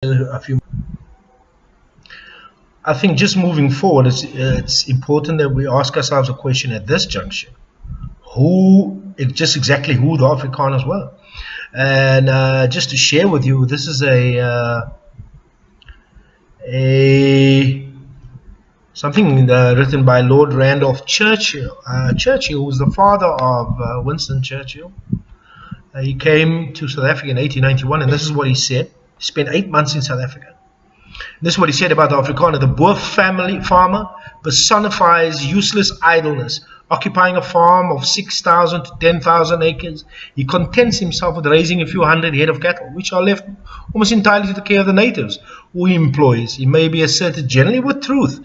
a few. I think just moving forward, it's important that we ask ourselves a question at this juncture: just exactly who the Afrikaners were, and just to share with you, this is something written by Lord Randolph Churchill. Churchill was the father of Winston Churchill. He came to South Africa in 1891, and this is what he said. He spent 8 months in South Africa. This is what he said about the Afrikaner. The Boer family farmer personifies useless idleness, occupying a farm of 6,000 to 10,000 acres. He contents himself with raising a few hundred head of cattle, which are left almost entirely to the care of the natives who he employs. He may be asserted generally with truth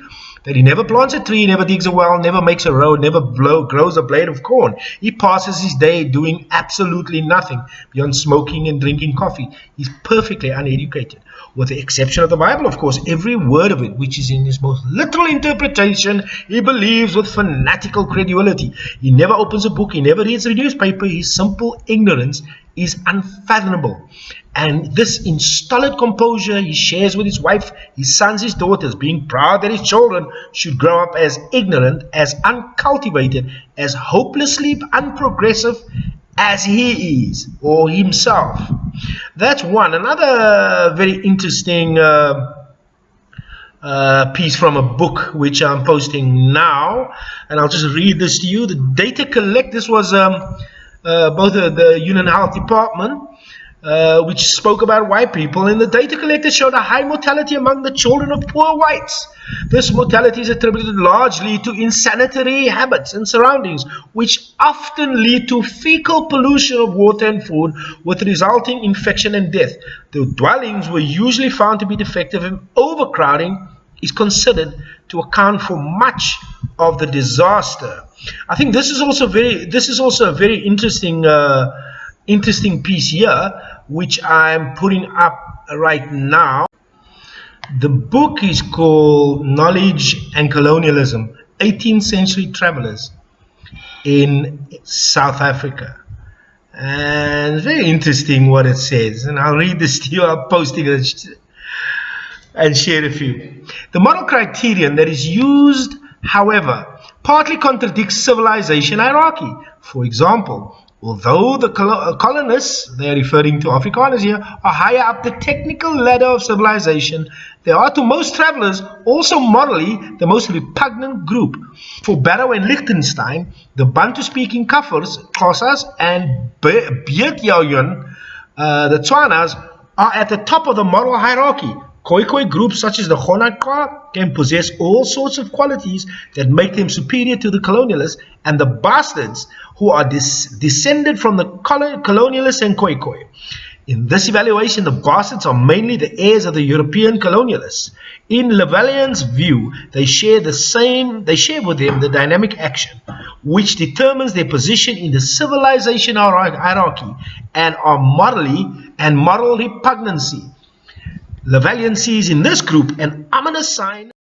that he never plants a tree, never digs a well, never makes a road, never grows a blade of corn. He passes his day doing absolutely nothing beyond smoking and drinking coffee. He's perfectly uneducated, with the exception of the Bible, of course. Every word of it, which is in his most literal interpretation, he believes with fanatical credulity. He never opens a book, he never reads a newspaper. His simple ignorance is unfathomable. And this in stolid composure he shares with his wife, his sons, his daughters, being proud that his children should grow up as ignorant, as uncultivated, as hopelessly unprogressive as he is, or himself. That's one. Another very interesting piece from a book which I'm posting now, and I'll just read this to you. The data this was both the Union Health Department, which spoke about white people, and the data collected showed a high mortality among the children of poor whites. This mortality is attributed largely to insanitary habits and surroundings, which often lead to fecal pollution of water and food, with resulting infection and death. The dwellings were usually found to be defective, and overcrowding is considered to account for much of the disaster. I think this is also a very interesting piece here, which I'm putting up right now. The book is called Knowledge and Colonialism, 18th Century Travelers in South Africa. And it's very interesting what it says. And I'll read this to you. I'll post it and share a few. The model criterion that is used, however, partly contradicts civilization hierarchy. For example, although the colonists, they are referring to Afrikaners here, are higher up the technical ladder of civilization, they are to most travelers also morally the most repugnant group. For Barrow and Liechtenstein, the Bantu-speaking Xhosas and Beetjauyun, the Tswanas, are at the top of the moral hierarchy. Khoikhoi groups such as the Gonaqua can possess all sorts of qualities that make them superior to the colonialists, and the bastards who are descended from the colonialists and Khoikhoi. In this evaluation, the bastards are mainly the heirs of the European colonialists. In Levallian's view, they share with them the dynamic action, which determines their position in the civilization hierarchy and moral repugnancy. Levallian sees in this group an ominous sign